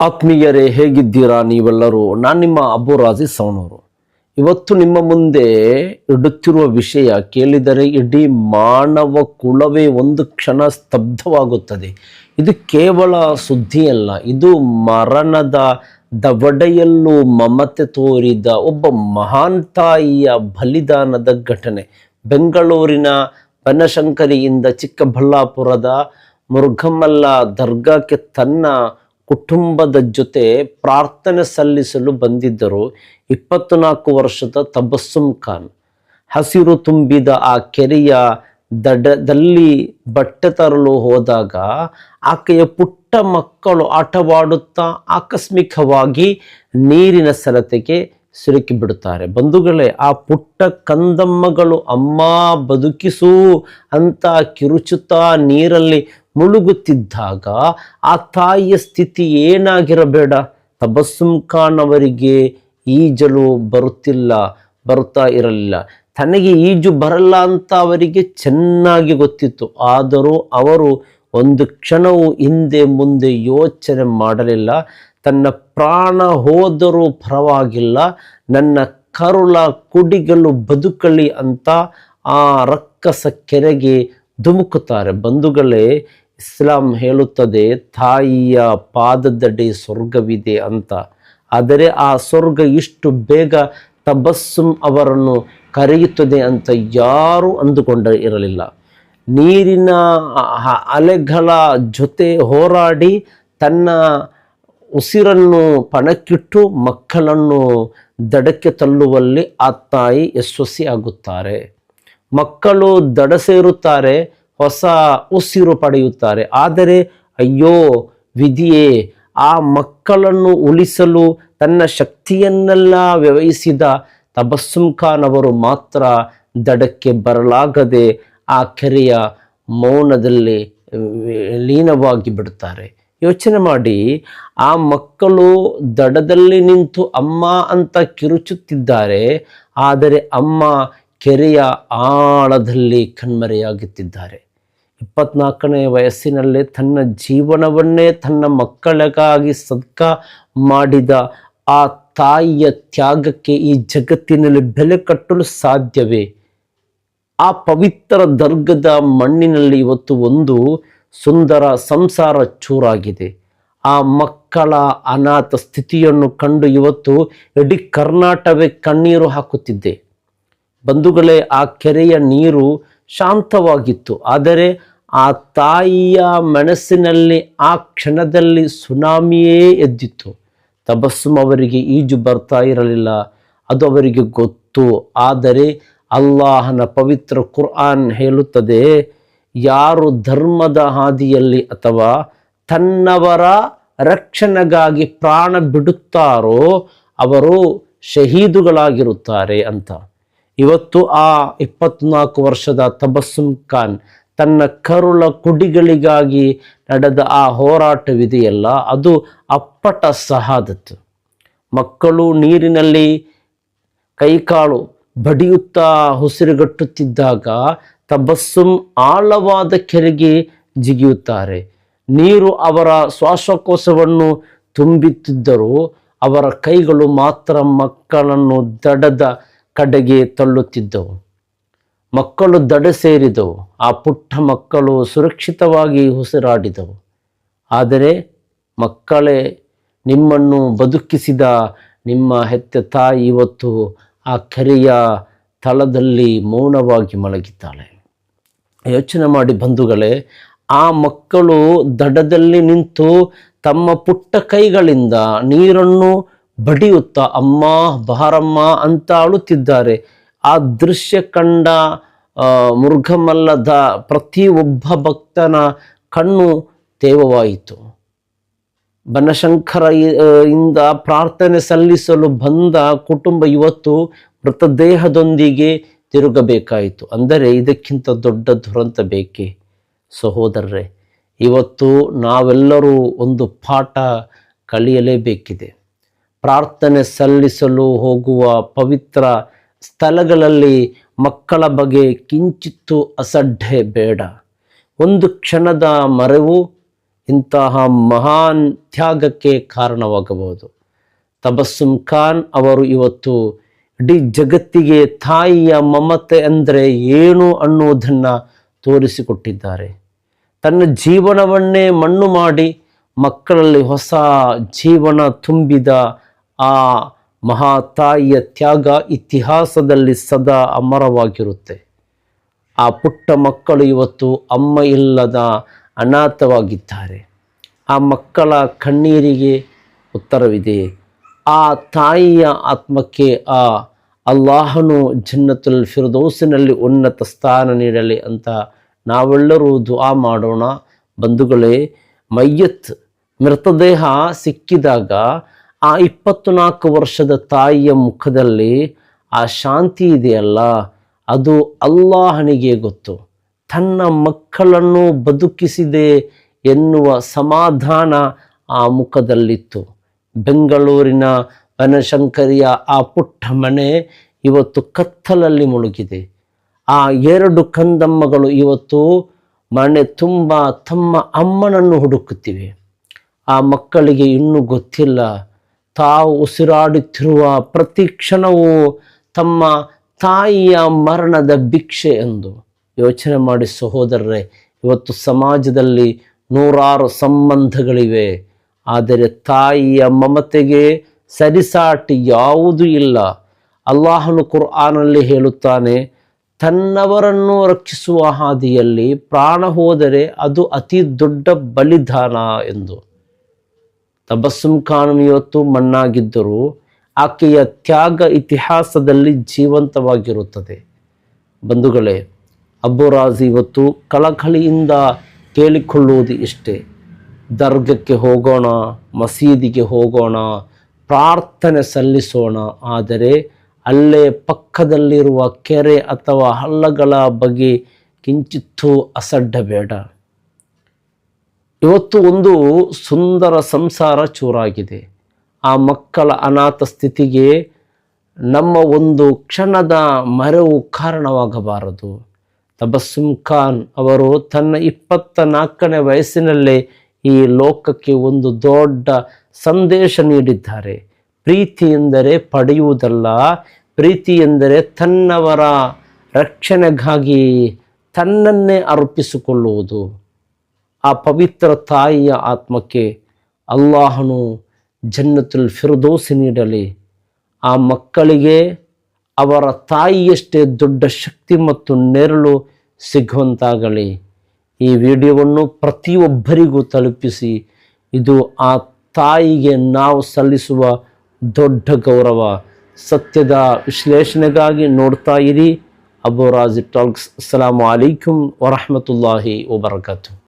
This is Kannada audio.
ಆತ್ಮೀಯರೇ, ಹೇಗಿದ್ದೀರಾ ನೀವೆಲ್ಲರೂ? ನಾನು ನಿಮ್ಮ ಅಬ್ಬು ರಾಜಿ ಸವಣೂರು. ಇವತ್ತು ನಿಮ್ಮ ಮುಂದೆ ಇಡುತ್ತಿರುವ ವಿಷಯ ಕೇಳಿದರೆ ಇಡೀ ಮಾನವ ಕುಲವೇ ಒಂದು ಕ್ಷಣ ಸ್ತಬ್ಧವಾಗುತ್ತದೆ. ಇದು ಕೇವಲ ಸುದ್ದಿಯಲ್ಲ, ಇದು ಮರಣದ ದವಡೆಯಲ್ಲೂ ಮಮತೆ ತೋರಿದ ಒಬ್ಬ ಮಹಾನ್ ತಾಯಿಯ ಬಲಿದಾನದ ಘಟನೆ. ಬೆಂಗಳೂರಿನ ಬನಶಂಕರಿಯಿಂದ ಚಿಕ್ಕಬಳ್ಳಾಪುರದ ಮುರುಘಮಲ್ಲ ದರ್ಗಾಕ್ಕೆ ತನ್ನ ಕುಟುಂಬದ ಜೊತೆ ಪ್ರಾರ್ಥನೆ ಸಲ್ಲಿಸಲು ಬಂದಿದ್ದರು 24 ವರ್ಷದ ತಬಸ್ಸುಮ್ ಖಾನ್. ಹಸಿರು ತುಂಬಿದ ಆ ಕೆರೆಯ ದಡದಲ್ಲಿ ಬಟ್ಟೆ ತರಲು ಹೋದಾಗ ಆಕೆಯ ಪುಟ್ಟ ಮಕ್ಕಳು ಆಟವಾಡುತ್ತಾ ಆಕಸ್ಮಿಕವಾಗಿ ನೀರಿನ ಸೆಳೆತಕ್ಕೆ ಸಿಲುಕಿ ಬಿಡುತ್ತಾರೆ. ಬಂಧುಗಳೇ, ಆ ಪುಟ್ಟ ಕಂದಮ್ಮಗಳು ಅಮ್ಮ ಬದುಕಿಸು ಅಂತ ಕಿರುಚುತ್ತಾ ನೀರಲ್ಲಿ ಮುಳುಗುತ್ತಿದ್ದಾಗ ಆ ತಾಯಿಯ ಸ್ಥಿತಿ ಏನಾಗಿರಬೇಡ. ತಬಸ್ಸುಮ್ ಖಾನ್ ಅವರಿಗೆ ಈಜಲು ಬರುತ್ತಾ ಇರಲಿಲ್ಲ. ತನಗೆ ಈಜು ಬರಲ್ಲ ಅಂತ ಅವರಿಗೆ ಚೆನ್ನಾಗಿ ಗೊತ್ತಿತ್ತು. ಆದರೂ ಅವರು ಒಂದು ಕ್ಷಣವೂ ಹಿಂದೆ ಮುಂದೆ ಯೋಚನೆ ಮಾಡಲಿಲ್ಲ. ತನ್ನ ಪ್ರಾಣ ಹೋದರೂ ಪರವಾಗಿಲ್ಲ, ನನ್ನ ಕರುಳ ಕುಡಿಗಳು ಬದುಕಲಿ ಅಂತ ಆ ರಕ್ಕಸ ಕೆರೆಗೆ ಧುಮುಕುತ್ತಾರೆ. ಬಂಧುಗಳೇ, ಇಸ್ಲಾಂ ಹೇಳುತ್ತದೆ ತಾಯಿಯ ಪಾದದಡಿ ಸ್ವರ್ಗವಿದೆ ಅಂತ. ಆದರೆ ಆ ಸ್ವರ್ಗ ಇಷ್ಟು ಬೇಗ ತಬಸ್ಸುಮ್ ಅವರನ್ನು ಕರೆಯುತ್ತದೆ ಅಂತ ಯಾರೂ ಅಂದುಕೊಂಡ ಇರಲಿಲ್ಲ. ನೀರಿನ ಅಲೆಗಳ ಜೊತೆ ಹೋರಾಡಿ ತನ್ನ ಉಸಿರನ್ನು ಪಣಕ್ಕಿಟ್ಟು ಮಕ್ಕಳನ್ನು ದಡಕ್ಕೆ ತಳ್ಳುವಲ್ಲಿ ಆ ತಾಯಿ ಯಶಸ್ವಿಯಾಗುತ್ತಾರೆ. ಮಕ್ಕಳು ದಡ ಸೇರುತ್ತಾರೆ, ಹೊಸ ಉಸಿರು ಪಡೆಯುತ್ತಾರೆ. ಆದರೆ ಅಯ್ಯೋ ವಿಧಿಯೇ, ಆ ಮಕ್ಕಳನ್ನು ಉಳಿಸಲು ತನ್ನ ಶಕ್ತಿಯನ್ನೆಲ್ಲ ವ್ಯಯಿಸಿದ ತಬಸ್ಸುಮ್ ಖಾನ್ ಅವರು ಮಾತ್ರ ದಡಕ್ಕೆ ಬರಲಾಗದೆ ಆ ಕೆರೆಯ ಮೌನದಲ್ಲಿ ಲೀನವಾಗಿ ಬಿಡುತ್ತಾರೆ. ಯೋಚನೆ ಮಾಡಿ, ಆ ಮಕ್ಕಳು ದಡದಲ್ಲಿ ನಿಂತು ಅಮ್ಮ ಅಂತ ಕಿರುಚುತ್ತಿದ್ದಾರೆ, ಆದರೆ ಅಮ್ಮ ಕೆರೆಯ ಆಳದಲ್ಲಿ ಕಣ್ಮರೆಯಾಗುತ್ತಿದ್ದಾರೆ. 24ನೇ ವಯಸ್ಸಿನಲ್ಲೇ ತನ್ನ ಜೀವನವನ್ನೇ ತನ್ನ ಮಕ್ಕಳಿಗಾಗಿ ಸದ್ಕ ಮಾಡಿದ ಆ ತಾಯಿಯ ತ್ಯಾಗಕ್ಕೆ ಈ ಜಗತ್ತಿನಲ್ಲಿ ಬೆಲೆ ಕಟ್ಟಲು ಸಾಧ್ಯವೇ? ಆ ಪವಿತ್ರ ದರ್ಗದ ಮಣ್ಣಿನಲ್ಲಿ ಇವತ್ತು ಒಂದು ಸುಂದರ ಸಂಸಾರ ಚೂರಾಗಿದೆ. ಆ ಮಕ್ಕಳ ಅನಾಥ ಸ್ಥಿತಿಯನ್ನು ಕಂಡು ಇವತ್ತು ಇಡೀ ಕರ್ನಾಟಕವೇ ಕಣ್ಣೀರು ಹಾಕುತ್ತಿದೆ. ಬಂಧುಗಳೇ, ಆ ಕೆರೆಯ ನೀರು ಶಾಂತವಾಗಿತ್ತು, ಆದರೆ ಆ ತಾಯಿಯ ಮನಸ್ಸಿನಲ್ಲಿ ಆ ಕ್ಷಣದಲ್ಲಿ ಸುನಾಮಿಯೇ ಎದ್ದಿತ್ತು. ತಬಸ್ಸುಮ್ ಅವರಿಗೆ ಈಜು ಬರ್ತಾ ಇರಲಿಲ್ಲ, ಅದು ಅವರಿಗೆ ಗೊತ್ತು. ಆದರೆ ಅಲ್ಲಾಹನ ಪವಿತ್ರ ಕುರ್ಆನ್ ಹೇಳುತ್ತದೆ, ಯಾರು ಧರ್ಮದ ಹಾದಿಯಲ್ಲಿ ಅಥವಾ ತನ್ನವರ ರಕ್ಷಣೆಗಾಗಿ ಪ್ರಾಣ ಬಿಡುತ್ತಾರೋ ಅವರು ಶಹೀದುಗಳಾಗಿರುತ್ತಾರೆ ಅಂತ. ಇವತ್ತು ಆ 24 ವರ್ಷದ ತಬಸ್ಸುಮ್ ಖಾನ್ ತನ್ನ ಕರುಳ ಕುಡಿಗಳಿಗಾಗಿ ನಡೆದ ಆ ಹೋರಾಟವಿದೆಯಲ್ಲ, ಅದು ಅಪ್ಪಟ ಶಹಾದತ್. ಮಕ್ಕಳು ನೀರಿನಲ್ಲಿ ಕೈಕಾಲು ಬಡಿಯುತ್ತಾ ಉಸಿರುಗಟ್ಟುತ್ತಿದ್ದಾಗ ತಬಸ್ಸುಮ್ ಆಳವಾದ ಕೆರೆಗೆ ಜಿಗಿಯುತ್ತಾರೆ. ನೀರು ಅವರ ಶ್ವಾಸಕೋಶವನ್ನು ತುಂಬುತ್ತಿದ್ದರೂ ಅವರ ಕೈಗಳು ಮಾತ್ರ ಮಕ್ಕಳನ್ನು ದಡದ ಕಡೆಗೆ ತಳ್ಳುತ್ತಿದ್ದವು. ಮಕ್ಕಳು ದಡ ಸೇರಿದವು, ಆ ಪುಟ್ಟ ಮಕ್ಕಳು ಸುರಕ್ಷಿತವಾಗಿ ಉಸಿರಾಡಿದವು. ಆದರೆ ಮಕ್ಕಳೇ, ನಿಮ್ಮನ್ನು ಬದುಕಿಸಿದ ನಿಮ್ಮ ಹೆತ್ತ ತಾಯಿ ಇವತ್ತು ಆ ಕೆರೆಯ ತಳದಲ್ಲಿ ಮೌನವಾಗಿ ಮಲಗಿದ್ದಾಳೆ. ಯೋಚನೆ ಮಾಡಿ ಬಂಧುಗಳೇ, ಆ ಮಕ್ಕಳು ದಡದಲ್ಲಿ ನಿಂತು ತಮ್ಮ ಪುಟ್ಟ ಕೈಗಳಿಂದ ನೀರನ್ನು ಬಡಿಯುತ್ತಾ ಅಮ್ಮ ಬಾರಮ್ಮ ಅಂತ ಅಳುತ್ತಿದ್ದಾರೆ. ಆ ದೃಶ್ಯ ಕಂಡ ಮುರುಘಮಲ್ಲದ ಪ್ರತಿಯೊಬ್ಬ ಭಕ್ತನ ಕಣ್ಣು ತೇವವಾಯಿತು. ಬನಶಂಕರ ಇಂದ ಪ್ರಾರ್ಥನೆ ಸಲ್ಲಿಸಲು ಬಂದ ಕುಟುಂಬ ಇವತ್ತು ಮೃತದೇಹದೊಂದಿಗೆ ತಿರುಗಬೇಕಾಯಿತು. ಅಂದರೆ ಇದಕ್ಕಿಂತ ದೊಡ್ಡ ದುರಂತ ಬೇಕೇ? ಸಹೋದರರೇ, ಇವತ್ತು ನಾವೆಲ್ಲರೂ ಒಂದು ಪಾಠ ಕಲಿಯಲೇಬೇಕಿದೆ. ಪ್ರಾರ್ಥನೆ ಸಲ್ಲಿಸಲು ಹೋಗುವ ಪವಿತ್ರ ಸ್ಥಳಗಳಲ್ಲಿ ಮಕ್ಕಳ ಬಗ್ಗೆ ಕಿಂಚಿತ್ತು ಅಸಡ್ಡೆ ಬೇಡ. ಒಂದು ಕ್ಷಣದ ಮರೆವು, ಇಂತಹ ಮಹಾನ್ ತ್ಯಾಗಕ್ಕೆ ಕಾರಣವಾಗಬಹುದು. ತಬಸ್ಸುಮ್ ಖಾನ್ ಅವರು ಇವತ್ತು ಇಡೀ ಜಗತ್ತಿಗೆ ತಾಯಿಯ ಮಮತೆ ಅಂದರೆ ಏನು ಅನ್ನುವುದನ್ನು ತೋರಿಸಿಕೊಟ್ಟಿದ್ದಾರೆ. ತನ್ನ ಜೀವನವನ್ನೇ ಮಣ್ಣು ಮಾಡಿ ಮಕ್ಕಳಲ್ಲಿ ಹೊಸ ಜೀವನ ತುಂಬಿದ ಆ ಮಹಾತಾಯಿಯ ತ್ಯಾಗ ಇತಿಹಾಸದಲ್ಲಿ ಸದಾ ಅಮರವಾಗಿರುತ್ತೆ. ಆ ಪುಟ್ಟ ಮಕ್ಕಳು ಇವತ್ತು ಅಮ್ಮ ಇಲ್ಲದ ಅನಾಥವಾಗಿದ್ದಾರೆ. ಆ ಮಕ್ಕಳ ಕಣ್ಣೀರಿಗೆ ಉತ್ತರವಿದೆ. ಆ ತಾಯಿಯ ಆತ್ಮಕ್ಕೆ ಆ ಅಲ್ಲಾಹನು ಜನ್ನತುಲ್ ಫಿರ್ದೌಸಿನಲ್ಲಿ ಉನ್ನತ ಸ್ಥಾನ ನೀಡಲಿ ಅಂತ ನಾವೆಲ್ಲರೂ ದುಆ ಮಾಡೋಣ. ಬಂಧುಗಳೇ, ಮಯ್ಯತ್ ಮೃತದೇಹ ಸಿಕ್ಕಿದಾಗ ಆ 24 ವರ್ಷದ ತಾಯಿಯ ಮುಖದಲ್ಲಿ ಆ ಶಾಂತಿ ಇದೆಯಲ್ಲ, ಅದು ಅಲ್ಲಾಹನಿಗೆ ಗೊತ್ತು. ತನ್ನ ಮಕ್ಕಳನ್ನು ಬದುಕಿಸಿದೆ ಎನ್ನುವ ಸಮಾಧಾನ ಆ ಮುಖದಲ್ಲಿತ್ತು. ಬೆಂಗಳೂರಿನ ಬನಶಂಕರಿಯ ಆ ಪುಟ್ಟ ಮನೆ ಇವತ್ತು ಕತ್ತಲಲ್ಲಿ ಮುಳುಗಿದೆ. ಆ 2 ಕಂದಮ್ಮಗಳು ಇವತ್ತು ಮನೆ ತುಂಬ ತಮ್ಮ ಅಮ್ಮನನ್ನು ಹುಡುಕುತ್ತಿವೆ. ಆ ಮಕ್ಕಳಿಗೆ ಇನ್ನೂ ಗೊತ್ತಿಲ್ಲ ತಾವು ಉಸಿರಾಡುತ್ತಿರುವ ಪ್ರತಿ ಕ್ಷಣವೂ ತಮ್ಮ ತಾಯಿಯ ಮರಣದ ಭಿಕ್ಷೆ ಎಂದು. ಯೋಚನೆ ಮಾಡಿ ಸಹೋದರರೇ, ಇವತ್ತು ಸಮಾಜದಲ್ಲಿ 100 ಸಂಬಂಧಗಳಿವೆ, ಆದರೆ ತಾಯಿಯ ಮಮತೆಗೆ ಸರಿಸಾಟಿ ಯಾವುದೂ ಇಲ್ಲ. ಅಲ್ಲಾಹನು ಕುರ್ಆನಲ್ಲಿ ಹೇಳುತ್ತಾನೆ, ತನ್ನವರನ್ನು ರಕ್ಷಿಸುವ ಹಾದಿಯಲ್ಲಿ ಪ್ರಾಣ ಹೋದರೆ ಅದು ಅತಿ ದೊಡ್ಡ ಬಲಿದಾನ ಎಂದು. ತಬಸ್ಸುಮ್ ಖಾನ್ ಇವತ್ತು ಮಣ್ಣಾಗಿದ್ದರೂ ಆಕೆಯ ತ್ಯಾಗ ಇತಿಹಾಸದಲ್ಲಿ ಜೀವಂತವಾಗಿರುತ್ತದೆ. ಬಂಧುಗಳೇ, ಅಬು ರಾಜಿ ಇವತ್ತು ಕಳಕಳಿಯಿಂದ ಕೇಳಿಕೊಳ್ಳುವುದು ಇಷ್ಟೇ: ದರ್ಗಕ್ಕೆ ಹೋಗೋಣ, ಮಸೀದಿಗೆ ಹೋಗೋಣ, ಪ್ರಾರ್ಥನೆ ಸಲ್ಲಿಸೋಣ, ಆದರೆ ಅಲ್ಲೇ ಪಕ್ಕದಲ್ಲಿರುವ ಕೆರೆ ಅಥವಾ ಹಳ್ಳಗಳ ಬಗ್ಗೆ ಕಿಂಚಿತ್ತೂ ಅಸಡ್ಡಬೇಡ. ಇವತ್ತು ಒಂದು ಸುಂದರ ಸಂಸಾರ ಚೂರಾಗಿದೆ. ಆ ಮಕ್ಕಳ ಅನಾಥ ಸ್ಥಿತಿಗೆ ನಮ್ಮ ಒಂದು ಕ್ಷಣದ ಮರೆವು ಕಾರಣವಾಗಬಾರದು. ತಬಸ್ಸುಮ್ ಖಾನ್ ಅವರು ತನ್ನ 24ನೇ ವಯಸ್ಸಿನಲ್ಲೇ ಈ ಲೋಕಕ್ಕೆ ಒಂದು ದೊಡ್ಡ ಸಂದೇಶ ನೀಡಿದ್ದಾರೆ. ಪ್ರೀತಿ ಎಂದರೆ ಪಡೆಯುವುದಲ್ಲ, ಪ್ರೀತಿ ಎಂದರೆ ತನ್ನವರ ರಕ್ಷಣೆಗಾಗಿ ತನ್ನನ್ನೇ ಅರ್ಪಿಸಿಕೊಳ್ಳುವುದು. ಆ ಪವಿತ್ರ ತಾಯಿಯ ಆತ್ಮಕ್ಕೆ ಅಲ್ಲಾಹನು ಜನ್ನತುಲ್ ಫಿರ್ದೌಸ್ ನೀಡಲಿ. ಆ ಮಕ್ಕಳಿಗೆ ಅವರ ತಾಯಿಯಷ್ಟೇ ದೊಡ್ಡ ಶಕ್ತಿ ಮತ್ತು ನೆರಳು ಸಿಗುವಂತಾಗಲಿ. ಈ ವಿಡಿಯೋವನ್ನು ಪ್ರತಿಯೊಬ್ಬರಿಗೂ ತಲುಪಿಸಿ. ಇದು ಆ ತಾಯಿಗೆ ನಾವು ಸಲ್ಲಿಸುವ ದೊಡ್ಡ ಗೌರವ. ಸತ್ಯದ ವಿಶ್ಲೇಷಣೆಗಾಗಿ ನೋಡ್ತಾ ಇರಿ ಅಬು ರಾಜಿ ಟಾಕ್ಸ್. ಅಸ್ಸಲಾಮು ಅಲೈಕುಂ ವರಹಮತುಲ್ಲಾಹಿ ವಬರಕಾತು.